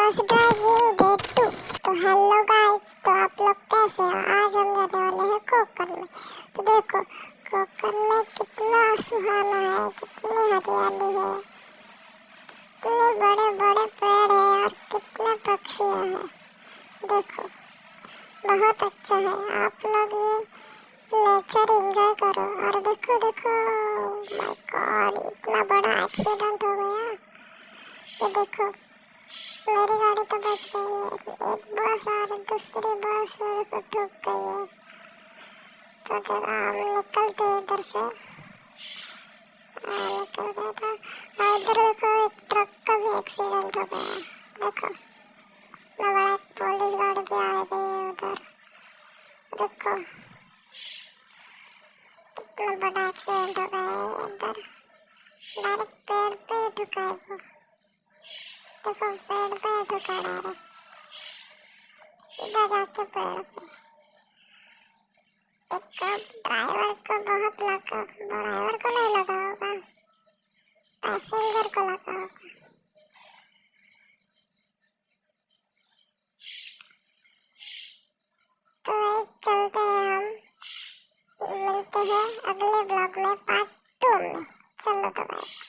बस driving day 2। तो hello guys, तो आप लोग कैसे हो? आज हम जाने वाले हैं कोकर में। तो देखो कोकर में कितना सुहाना है, कितनी हरियाली है, कितने बड़े बड़े पेड़ हैं और कितने पक्षियाँ हैं। देखो बहुत अच्छा है। आप लोग ये नेचर एंजॉय करो। और देखो देखो, माय गॉड, इतना बड़ा एक्सीडेंट हो गया। ये देखो मेरी गाड़ी तो बच गई है, एक बस और दूसरी बस मेरे को ठुक गई है। तो जब हम निकलते इधर से, निकल गया था। और इधर देखो एक ट्रक का भी एक्सीडेंट हो गया है। देखो इतना बड़ा एक पुलिस गाड़ी भी आ गई है उधर। देखो कितना बड़ा एक्सीडेंट हो गया है इधर, डायरेक्ट पेड़ पे ठुका है वो। देखो पेड़ पे ठुका डायरेक्ट, सीधा जाके पेड़ पे। एक ड्राइवर को बहुत लगा, ड्राइवर को नहीं लगा होगा, पैसेंजर को लगा होगा। तो चलते हैं, हम मिलते हैं अगले ब्लॉग में पार्ट 2 में। चलो तो गाइस।